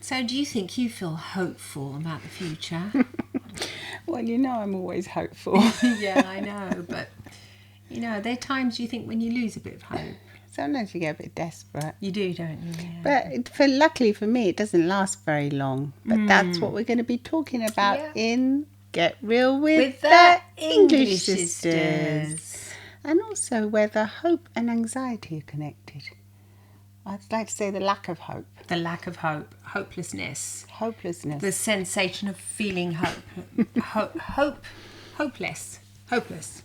So do you think you feel hopeful about the future? Well, I'm always hopeful. Yeah, I know, but there are times you think when you lose a bit of hope. Sometimes you get a bit desperate. You do, don't you? Yeah. But luckily for me, it doesn't last very long. But that's what we're going to be talking about in Get Real with the English Sisters. And also whether hope and anxiety are connected. I'd like to say the lack of hope. The lack of hope. Hopelessness. Hopelessness. The sensation of feeling hope. Hopeless. Hopeless.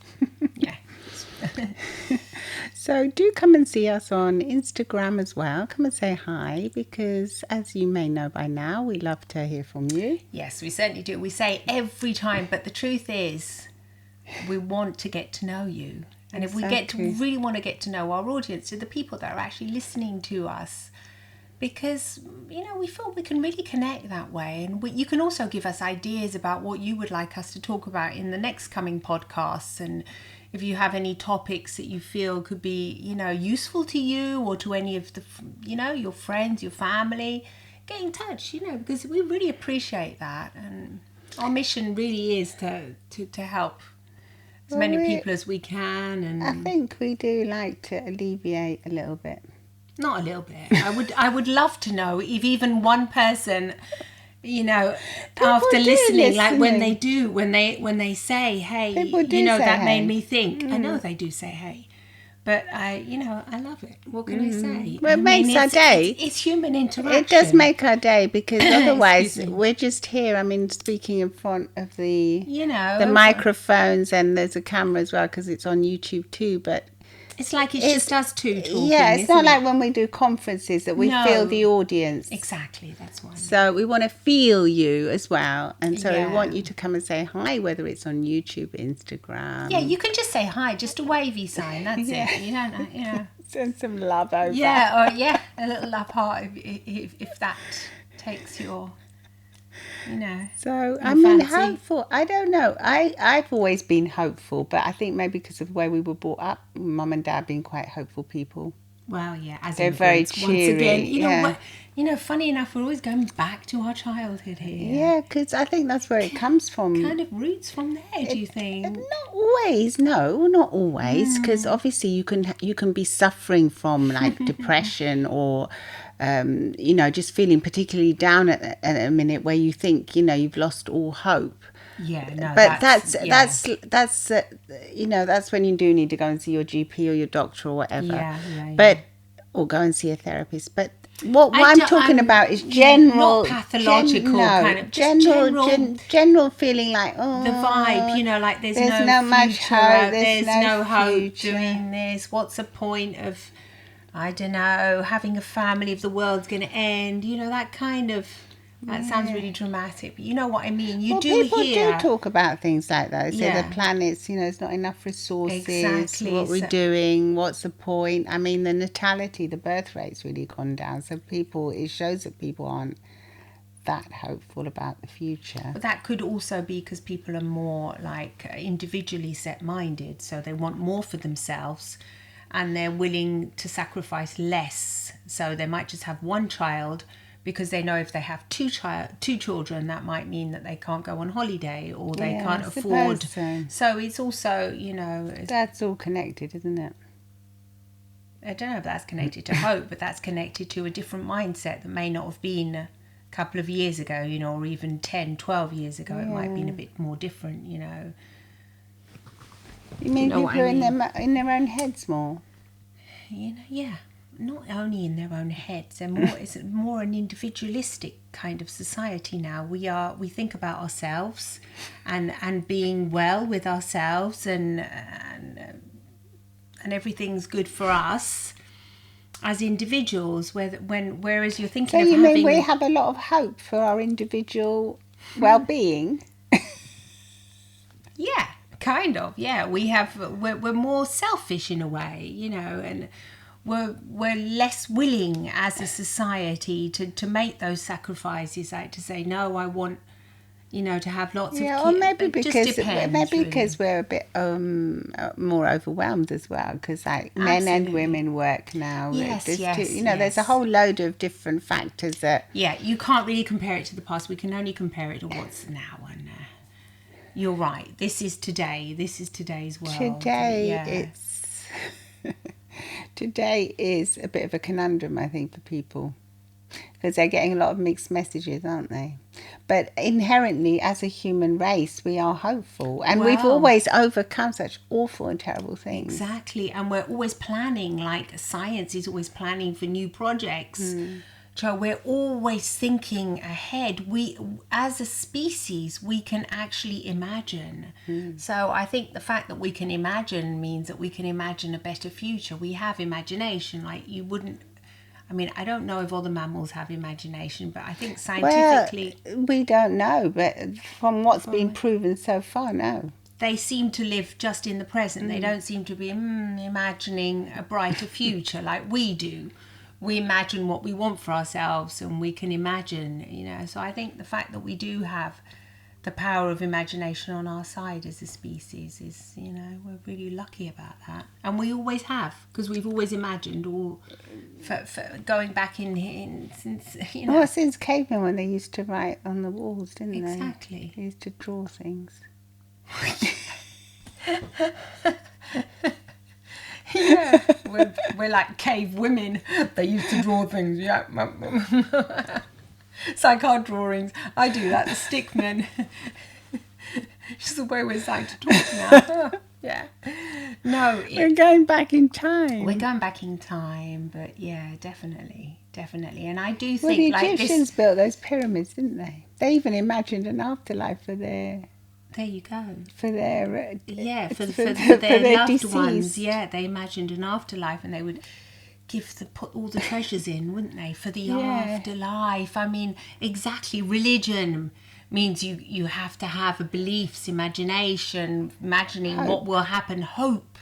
Yeah. So do come and see us on Instagram as well. Come and say hi, because as you may know by now, we love to hear from you. Yes, we certainly do. We say every time, but the truth is we want to get to know you. And if we really want to get to know our audience, the people that are actually listening to us, because, we feel we can really connect that way. And you can also give us ideas about what you would like us to talk about in the next coming podcasts. And if you have any topics that you feel could be, useful to you or to any of the, your friends, your family, get in touch, because we really appreciate that. And our mission really is to help as many people as we can. And I think we do like to alleviate a little bit. Not a little bit. I would love to know if even one person, after listening, like when they say, hey, that made me think. I know they do say, hey. But I love it. What can I say? Well, it makes our day. It's human interaction. It does make our day, because otherwise we're just here. I mean, speaking in front of the microphones, and there's a camera as well, because it's on YouTube too. But it's like it's just us two talking. Yeah, it's not like when we do conferences that we feel the audience. Exactly, that's why. So we want to feel you as well. And so we want you to come and say hi, whether it's on YouTube, Instagram. Yeah, you can just say hi, just a wavy sign, that's it. You don't know, Send some love over. Yeah, or a little love heart if that takes your... So, I mean, hopeful, I don't know. I've always been hopeful, but I think maybe because of the way we were brought up, Mum and Dad being quite hopeful people. Well, yeah, as they're very cheery. Once again, funny enough, we're always going back to our childhood here. Yeah, because I think that's where it comes from. Kind of roots from there, do you think? Not always, no, not always, because obviously you can be suffering from like depression or... just feeling particularly down at a minute where you think, you've lost all hope. Yeah, no. But that's when you do need to go and see your GP or your doctor or whatever. Yeah. Or go and see a therapist. But what I'm talking about is general, not pathological, kind of general feeling like the vibe. Like there's no not much hope. There's no hope doing this. What's the point of? I don't know, having a family if the world's going to end, that kind of, that sounds really dramatic, but you know what I mean? People do talk about things like that. They say the planet's, there's not enough resources, exactly. What we're doing, what's the point? I mean, the natality, the birth rate's really gone down, so it shows that people aren't that hopeful about the future. But that could also be because people are more like individually set-minded, so they want more for themselves, and they're willing to sacrifice less. So they might just have one child because they know if they have two children, that might mean that they can't go on holiday or they can't afford. So it's also, that's all connected, isn't it? I don't know if that's connected to hope, but that's connected to a different mindset that may not have been a couple of years ago, or even 10, 12 years ago. It might have been a bit more different, You mean people are in their own heads more? Not only in their own heads. It's more an individualistic kind of society now. We think about ourselves and being well with ourselves and everything's good for us as individuals. Whereas you're thinking of having... So you mean we have a lot of hope for our individual well-being? Yeah. Kind of, yeah. We're more selfish in a way, and we're less willing as a society to make those sacrifices, like to say, no, I want to have lots of Yeah, kids. or maybe It just because depends, really. we're a bit more overwhelmed as well. Because like men and Absolutely. women work now. Yes, There's yes, there's a yes. whole load of different factors that. Yeah, you can't really compare it to the past. We can only compare it to what's now. And you're right. This is today. This is today's world. Today is a bit of a conundrum, I think, for people. Because they're getting a lot of mixed messages, aren't they? But inherently, as a human race, we are hopeful. And we've always overcome such awful and terrible things. Exactly. And we're always planning, like science is always planning for new projects. So we're always thinking ahead. We, as a species, we can actually imagine. So I think the fact that we can imagine means that we can imagine a better future. We have imagination. Like you wouldn't, I mean, I don't know if all the mammals have imagination, but I think scientifically... Well, we don't know, but from what's been proven so far, no. They seem to live just in the present. They don't seem to be imagining a brighter future like we do. We imagine what we want for ourselves and we can imagine, So I think the fact that we do have the power of imagination on our side as a species is, we're really lucky about that. And we always have, because we've always imagined all, for going back in since, Well, since cavemen, when they used to write on the walls, didn't they? Exactly. They used to draw things. Yeah, we're like cave women. They used to draw things, yeah. It's like our drawings. I do that, the stick men. Just the way we're starting to talk now. Yeah. No. We're going back in time. We're going back in time, but yeah, definitely. And I do Well, think the Egyptians built those pyramids, didn't they? They even imagined an afterlife for their... There you go. For their... for their loved deceased ones. Yeah, they imagined an afterlife and they would... put all the treasures in, wouldn't they, for the afterlife. I mean, exactly. Religion means you have to have a beliefs, imagination, imagining hope. What will happen, hope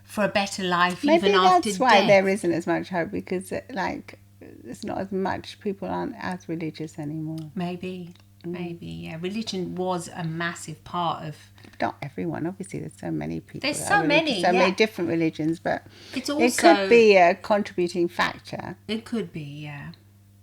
for a better life. Maybe even after that's why death. There isn't as much hope, because there's not as much, people aren't as religious anymore. Maybe, yeah. Religion was a massive part of... Not everyone, obviously. There's so many people. There's so many different religions, but it's also, it could be a contributing factor. It could be,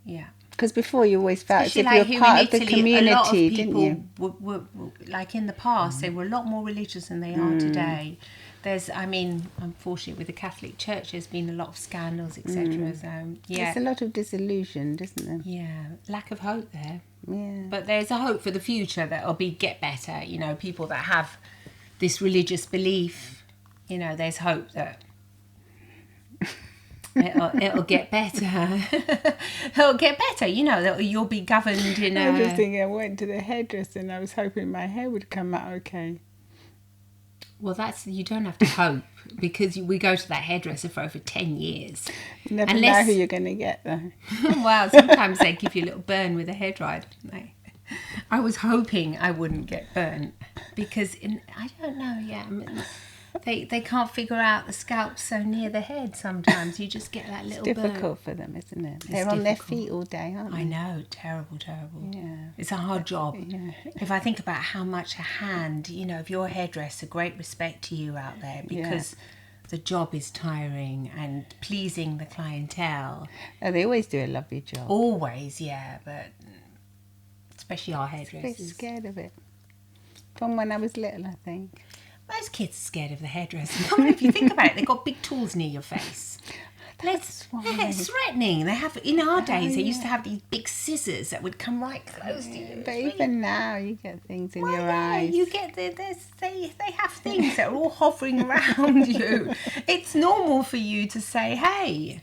yeah. Because before you always felt Especially as if you're part of the Italy, community, a lot of people didn't you? were, like in the past, they were a lot more religious than they are today. Unfortunately, with the Catholic Church, there's been a lot of scandals, etc. So, There's a lot of disillusion, isn't there? Yeah, lack of hope there. Yeah. But there's a hope for the future that it'll get better. People that have this religious belief, there's hope that it'll get better. It'll get better. That you'll be governed in a... I was just thinking, I went to the hairdresser and I was hoping my hair would come out okay. Well, you don't have to hope, because we go to that hairdresser for over 10 years. You never know who you're going to get, though. Well, sometimes they give you a little burn with a hairdryer, don't they? I was hoping I wouldn't get burnt, because I don't know, they can't figure out the scalp's so near the head sometimes. You just get that little burn. It's difficult for them, isn't it? They're on their feet all day, aren't they? I know, terrible. Yeah. It's a hard job. Yeah. If I think about how much a hand, if you're a hairdresser, great respect to you out there, because the job is tiring and pleasing the clientele. Oh, they always do a lovely job. Always, yeah, but especially our hairdressers. I'm scared of it. From when I was little, I think. Most kids are scared of the hairdresser. I mean, if you think about it, they've got big tools near your face. It's threatening. They have, in our days, they used to have these big scissors that would come right close to you. But even now, you get things in your eyes. You get they have things that are all hovering around you. It's normal for you to say, "Hey,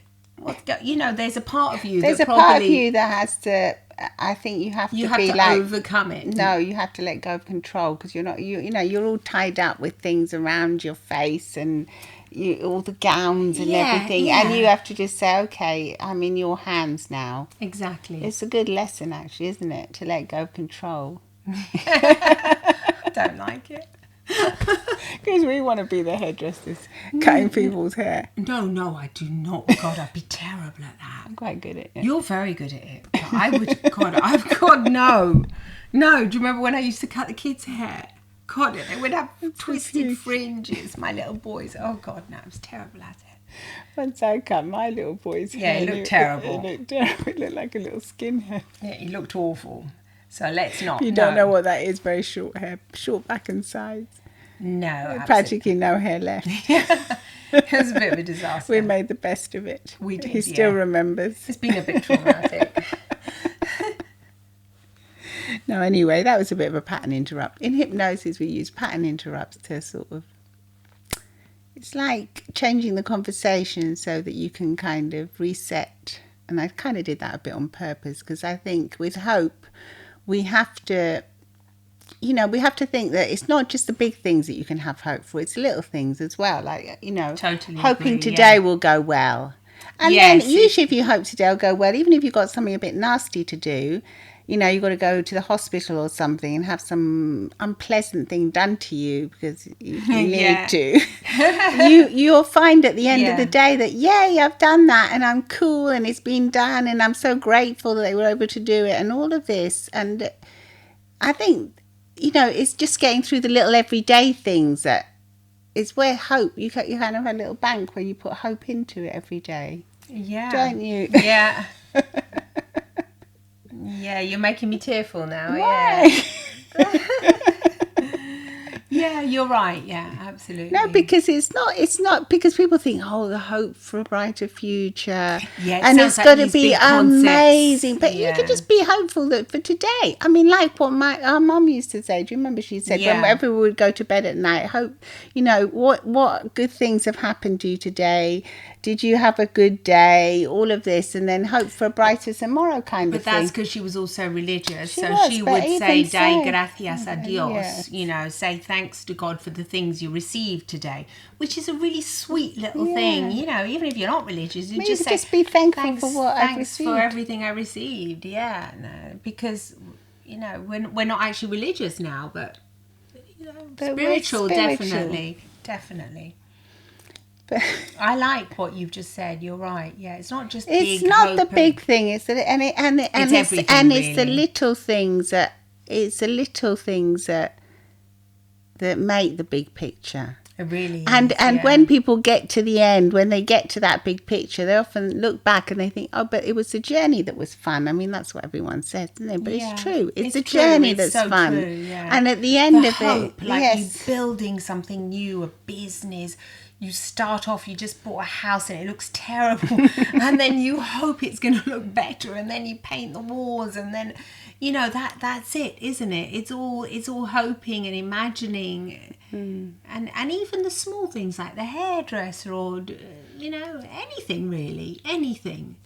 there's a part of you. There's a part of you that has to. I think you have to overcome it. No, you have to let go of control, because you're not. You're all tied up with things around your face and all the gowns and everything, and you have to just say, okay, I'm in your hands now. Exactly. It's a good lesson, actually, isn't it, to let go of control? I don't like it. Because we want to be the hairdressers cutting people's hair. No, I do not. God, I'd be terrible at that. I'm quite good at it. You're very good at it. But I would, God, no. No, do you remember when I used to cut the kids' hair? God, they would have twisted fringes, my little boys. Oh, God, no, it was terrible at it. Once I cut my little boy's hair. Yeah, it looked terrible. It looked terrible. It looked like a little skinhead. Yeah, he looked awful. So let's not. You don't know what that is, very short hair, short back and sides. No, practically no hair left. It was a bit of a disaster. We made the best of it. We did. He still remembers. It's been a bit traumatic. No, anyway, that was a bit of a pattern interrupt. In hypnosis, we use pattern interrupts to sort of. It's like changing the conversation so that you can kind of reset. And I kind of did that a bit on purpose because I think with hope, we have to. We have to think that it's not just the big things that you can have hope for, it's little things as well. Like, totally hoping agree, today will go well. And yes, then usually if you hope today will go well, even if you've got something a bit nasty to do, you've got to go to the hospital or something and have some unpleasant thing done to you because you need to. You'll find at the end of the day that, yay, I've done that and I'm cool and it's been done and I'm so grateful that they were able to do it and all of this. And I think... it's just getting through the little everyday things that is where hope, you kind of have a little bank where you put hope into it every day. Yeah. Don't you? Yeah. Yeah, you're making me tearful now. Why? Yeah. Yeah, you're right. Yeah, absolutely. No, because it's not because people think, the hope for a brighter future. Yeah, and it's got to be amazing. But you can just be hopeful that for today. I mean, like what our mum used to say. Do you remember she said whenever we would go to bed at night, hope, what good things have happened to you today? Did you have a good day? All of this, and then hope for a brighter tomorrow kind of thing. But that's because she was also religious. She would say, "Dai gracias a Dios," say thanks to God for the things you received today, which is a really sweet little thing. Even if you're not religious, you just be thankful for what I've received. Thanks for everything I received. Yeah, no, because we're not actually religious now, but spiritual, definitely. But I like what you've just said. You're right. Yeah, it's not just it's not the big thing. It's the little things that make the big picture. It really is. And when people get to the end, when they get to that big picture, they often look back and they think, but it was the journey that was fun. I mean, that's what everyone says, isn't it? But it's true. It's the journey that's so fun. True, yeah. And at the end of hope, it, like you building something new, a business. You start off, you just bought a house and it looks terrible. And then you hope it's going to look better. And then you paint the walls. And then, that's it, isn't it? It's all hoping and imagining. And even the small things like the hairdresser or, anything really. Anything.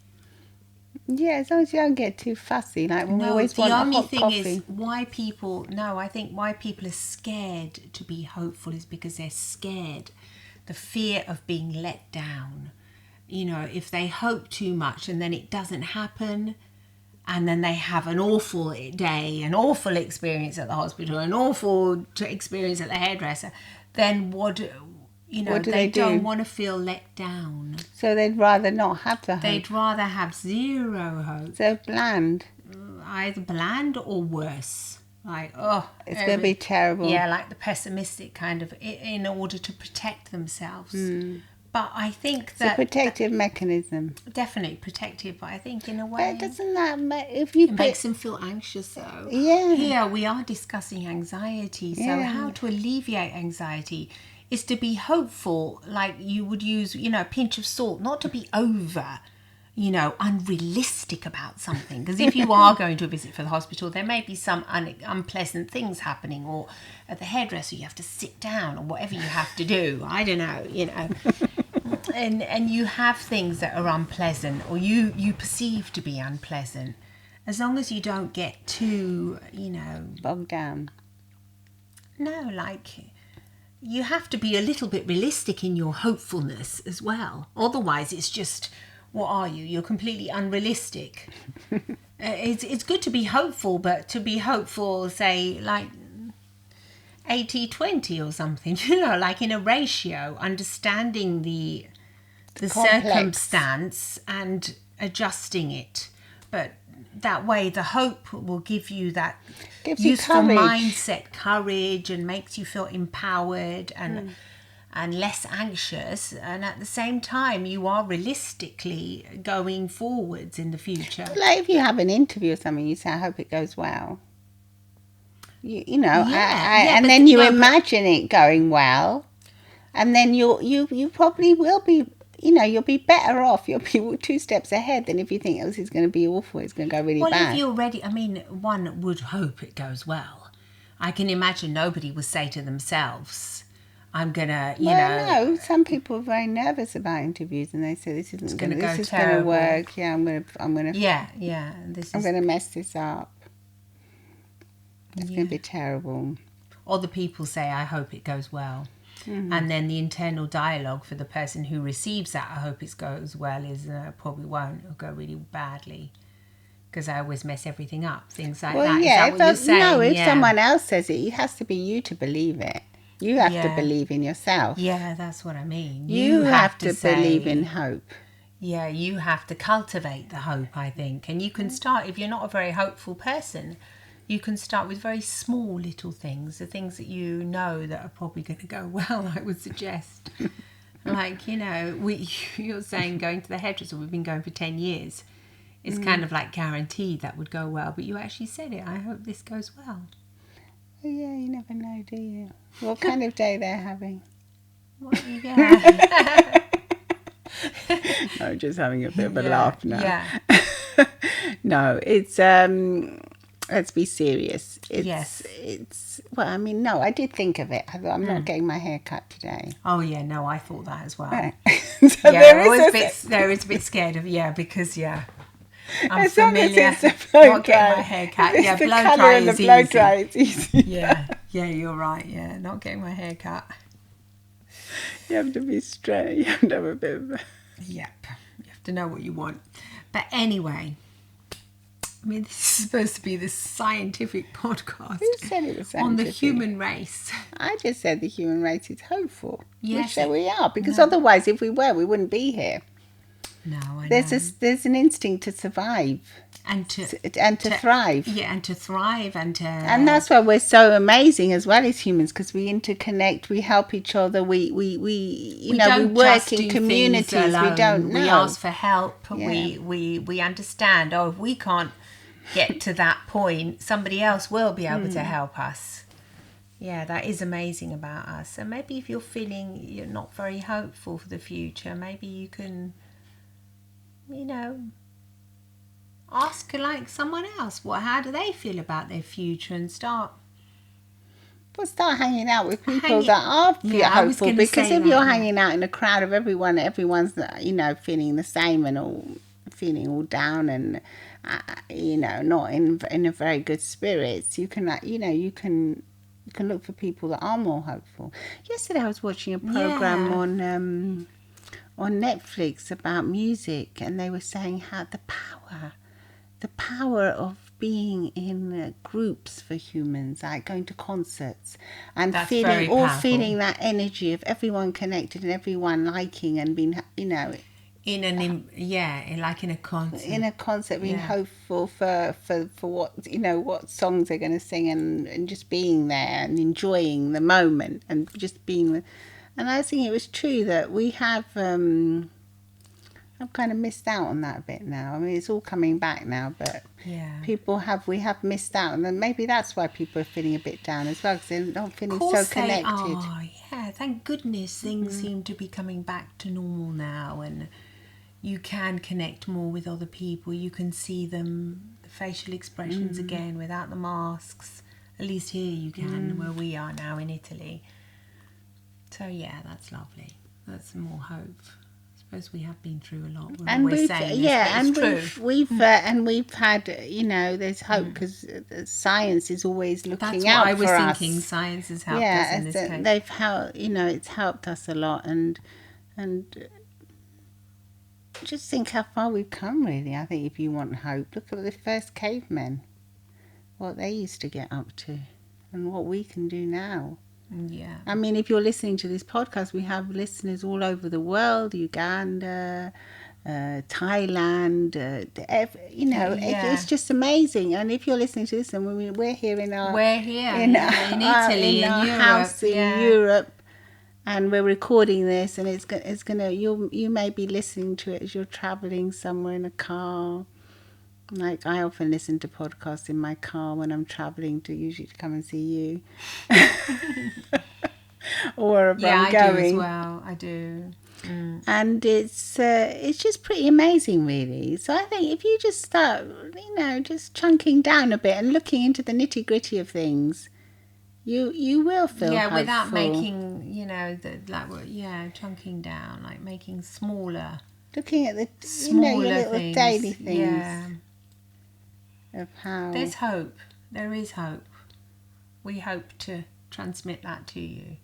Yeah, as long as you don't get too fussy. Like when we always want a hot coffee. The only thing is I think why people are scared to be hopeful is because they're scared. The fear of being let down. If they hope too much and then it doesn't happen and then they have an awful day, an awful experience at the hospital, an awful experience at the hairdresser, then what do they don't want to feel let down. So they'd rather not have the hope. They'd rather have zero hope. So bland. Either bland or worse. Like, it's going to be terrible. Yeah, like the pessimistic kind of, in order to protect themselves. But I think that... It's a protective mechanism. Definitely protective, but I think in a way... But doesn't that it makes them feel anxious, though. Yeah. Here we are discussing anxiety. So how to alleviate anxiety is to be hopeful, like you would use, a pinch of salt, not to be over... unrealistic about something. Because if you are going to a visit for the hospital, there may be some unpleasant things happening, or at the hairdresser you have to sit down, or whatever you have to do. I don't know, and you have things that are unpleasant, or you perceive to be unpleasant. As long as you don't get too, bogged down. No, like... You have to be a little bit realistic in your hopefulness as well. Otherwise, it's just... What are you? You're completely unrealistic. It's good to be hopeful, but to be hopeful, say, like 80-20 or something, like in a ratio, understanding the circumstance and adjusting it. But that way, the hope will give you that Gives you useful courage. mindset, courage, and makes you feel empowered and less anxious. And at the same time, you are realistically going forwards in the future. Like if you have an interview or something, you say, I hope it goes well. You know, and then you imagine it going well, and then you probably will be, you know, you'll be better off. You'll be 2 steps ahead than if you think, oh, this is going to be awful. It's going to go really bad. Well, if you're ready, I mean, one would hope it goes well. I can imagine nobody would say to themselves, I'm going to, you know. No, some people are very nervous about interviews and they say, this isn't going to work. Yeah, I'm going to I'm going to mess this up. It's going to be terrible. Or the people say, I hope it goes well. Mm-hmm. And then the internal dialogue for the person who receives that, I hope it goes well, is probably won't. It'll go really badly. Because I always mess everything up. Things like that. Yeah, is that what you're saying? No, if someone else says it, it has to be you to believe it. You have to believe in yourself. Yeah, that's what I mean. You have to believe in hope. Yeah, you have to cultivate the hope, I think. And you can start, if you're not a very hopeful person, you can start with very small little things, the things that you know that are probably going to go well, I would suggest. Like, you know, you're saying going to the hairdresser, we've been going for 10 years. It's kind of like guaranteed that would go well, but you actually said it. I hope this goes well. Well, yeah, you never know, do you? What kind of day they're having? Well, yeah. I'm just having a bit of a laugh now. Yeah. No, it's let's be serious. It's well, I mean, no, I did think of it. I thought I'm not getting my hair cut today. Oh yeah, no, I thought that as well. Right. So yeah, there is a bit scared of because I'm as familiar. Not getting my hair cut. It's yeah, the blow colour dry and is the blow easy. dry is easy. Yeah, you're right. Yeah, not getting my hair cut. You have to be straight. You have to have a bit of. Yep, you have to know what you want. But anyway, I mean, this is supposed to be this scientific podcast. Who said it was scientific? On the human race. I just said the human race is hopeful. Yes, which we are, because otherwise, if we were, we wouldn't be here. No, I know. There's an instinct to survive and to thrive. Yeah, and to thrive and and that's why we're so amazing as well as humans, because we interconnect, we help each other, we work in communities. We don't know. We ask for help. Yeah. We understand. Oh, if we can't get to that point, somebody else will be able to help us. Yeah, that is amazing about us. So maybe if you're feeling you're not very hopeful for the future, maybe you can, ask like someone else, how do they feel about their future, and start hanging out with people that are hopeful. Because if you're hanging out in a crowd of everyone's feeling the same and all feeling all down and not in a very good spirits, you can look for people that are more hopeful. Yesterday I was watching a program on Netflix about music, and they were saying how the power of being in groups for humans, like going to concerts and feeling that energy of everyone connected and everyone liking and being, in a concert. In a concert, being hopeful for what songs they're going to sing and just being there and enjoying the moment and just being. And I think it was true that we have. I've kind of missed out on that a bit now. I mean, it's all coming back now, but we have missed out, and then maybe that's why people are feeling a bit down as well, because they're not feeling so connected. Thank goodness things seem to be coming back to normal now, and you can connect more with other people. You can see them, the facial expressions again without the masks. At least here you can, where we are now in Italy. So that's lovely. That's more hope. I suppose we have been through a lot. We've had, there's hope because science is always looking out for us. That's what I was thinking. Science has helped us in this case. They've helped. It's helped us a lot, and just think how far we've come. Really, I think if you want hope, look at the first cavemen, what they used to get up to, and what we can do now. Yeah. I mean, if you're listening to this podcast, we have listeners all over the world, Uganda, Thailand, it's just amazing. And if you're listening to this, and we're here in Italy, in our Europe, house in Europe, and we're recording this, and it's gonna you may be listening to it as you're traveling somewhere in a car. Like I often listen to podcasts in my car when I'm traveling usually to come and see you, or wherever I'm going. I do as well. I do. And it's just pretty amazing, really. So I think if you just start, just chunking down a bit and looking into the nitty gritty of things, you will feel hopeful. Without making chunking down, like making smaller. Looking at the smaller your little things. Daily things. Yeah. Of how there's hope. There is hope. We hope to transmit that to you.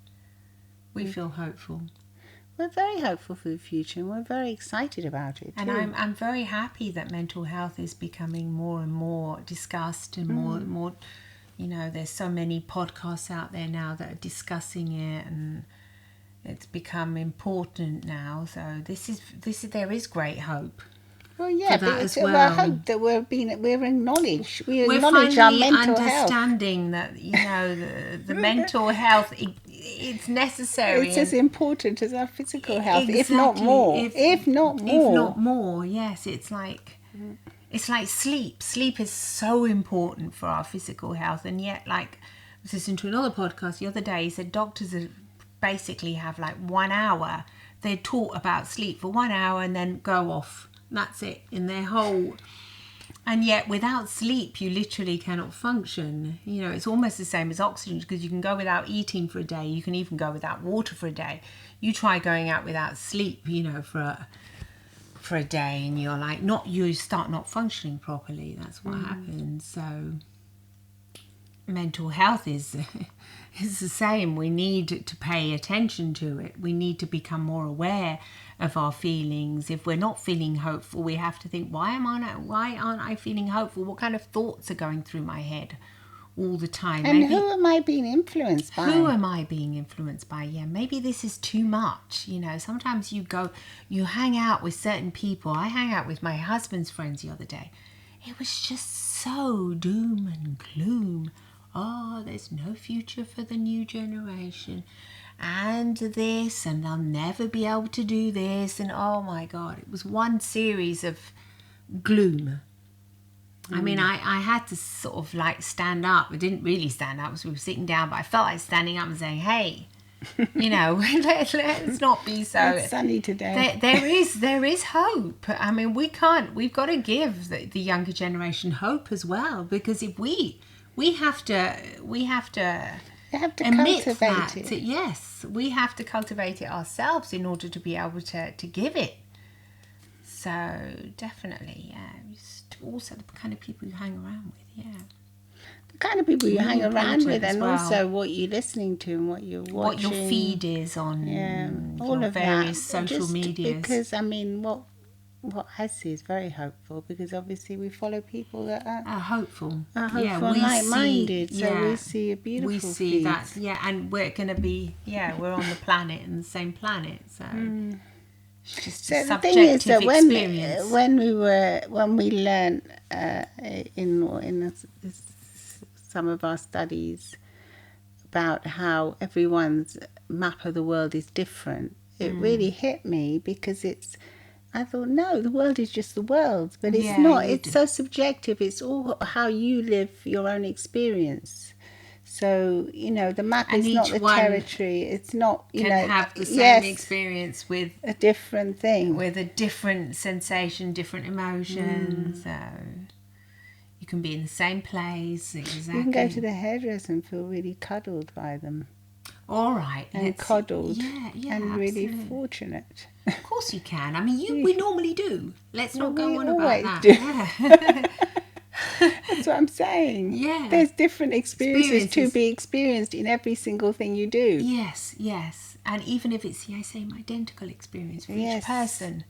We feel hopeful. We're very hopeful for the future, and we're very excited about it too. And I'm very happy that mental health is becoming more and more discussed, and more and more. There's so many podcasts out there now that are discussing it, and it's become important now. So there is great hope. Well, yeah, but I hope that we're acknowledged. We're acknowledge our mental health. Understanding that the mental health it's necessary. It's as important as our physical health, if not more. If not more, yes. It's like sleep. Sleep is so important for our physical health, and yet, like I was listening to another podcast the other day. He said doctors basically have like 1 hour. They're taught about sleep for 1 hour and then go off. That's it in their whole. And yet without sleep you literally cannot function. It's almost the same as oxygen, because you can go without eating for a day, you can even go without water for a day. You try going out without sleep for a day, and you start not functioning properly. That's what happens. So mental health is the same. We need to pay attention to it. We need to become more aware of our feelings. If we're not feeling hopeful, we have to think, why aren't I feeling hopeful? What kind of thoughts are going through my head all the time? And who am I being influenced by? Yeah, maybe this is too much. Sometimes you hang out with certain people. I hang out with my husband's friends the other day. It was just so doom and gloom. Oh, there's no future for the new generation, and this, and they'll never be able to do this, and oh my God, it was one series of gloom. I mean, I had to sort of like stand up. I didn't really stand up because we were sitting down, but I felt like standing up and saying, hey, let's not be so. It's sunny today. There is hope. I mean, we've got to give the younger generation hope as well, because if we have to cultivate it. Yes, we have to cultivate it ourselves in order to be able to give it. So definitely, yeah. Also the kind of people you hang around with, yeah. The kind of people you hang around with, and also what you're listening to and what you're watching. What your feed is on all of various social medias. Because, I mean, what I see is very hopeful, because obviously we follow people that are hopeful and like-minded. We see a beautiful We see feed. that, and we're going to be, we're on the planet, and the same planet, so... It's just so a the thing is that experience. when we learn in some of our studies about how everyone's map of the world is different, it really hit me, because I thought, no, the world is just the world, but it's not. It's so subjective. It's all how you live your own experience. So, the map is not the territory. It's not, can have the same experience with a different thing. With a different sensation, different emotions. So you can be in the same place. Exactly. You can go to the hairdresser and feel really cuddled by them. All right. And coddled. Yeah, and absolutely. Really fortunate. Of course you can. I mean, we normally do. Let's not go on about that. Do. Yeah. That's what I'm saying. Yeah. There's different experiences to be experienced in every single thing you do. Yes. And even if it's the same identical experience for each person,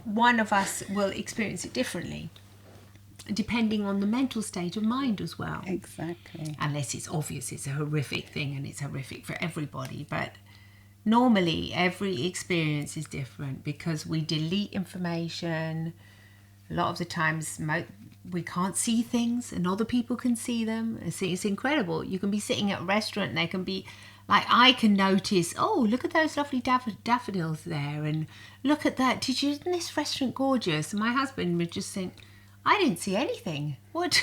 one of us will experience it differently, depending on the mental state of mind as well. Exactly. Unless it's obvious it's a horrific thing and it's horrific for everybody. But normally every experience is different because we delete information. A lot of the times we can't see things and other people can see them. It's incredible. You can be sitting at a restaurant and they can be like, I can notice, oh, look at those lovely daffodils there, and look at that. Isn't this restaurant gorgeous? And my husband would just think, I didn't see anything. What?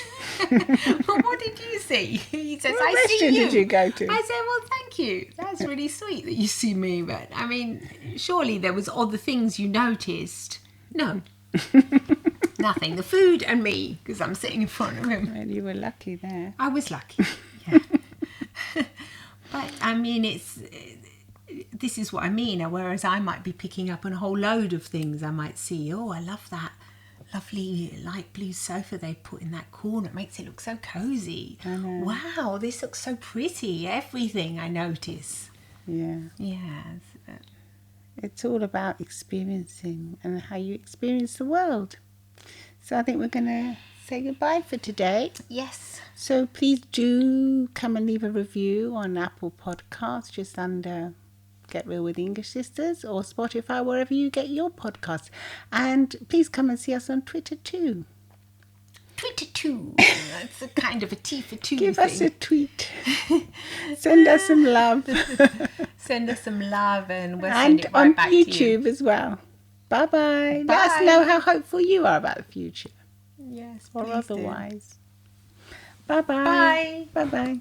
What did you see? He says, What I see restaurant you. did you go to? I said, well, thank you. That's really sweet that you see me. But I mean, surely there was other things you noticed. No. Nothing. The food and me, because I'm sitting in front of him. Well, you were lucky there. I was lucky. Yeah. But I mean, this is what I mean. Whereas I might be picking up on a whole load of things. I might see, oh, I love that lovely light blue sofa they put in that corner. It makes it look so cozy. I know. Wow, this looks so pretty. Everything I notice. Yeah. Yeah. It's all about experiencing and how you experience the world. So I think we're going to say goodbye for today. Yes. So please do come and leave a review on Apple Podcasts, just under Get Real with English Sisters, or Spotify, wherever you get your podcasts. And please come and see us on Twitter too. Twitter too. That's a kind of a T for two Give thing. us a tweet. Send us some love. Send us some love and we'll send it right back to you. And on YouTube as well. Bye-bye. Bye. Let us know how hopeful you are about the future. Yes, Or please otherwise. do. Bye-bye. Bye. Bye-bye.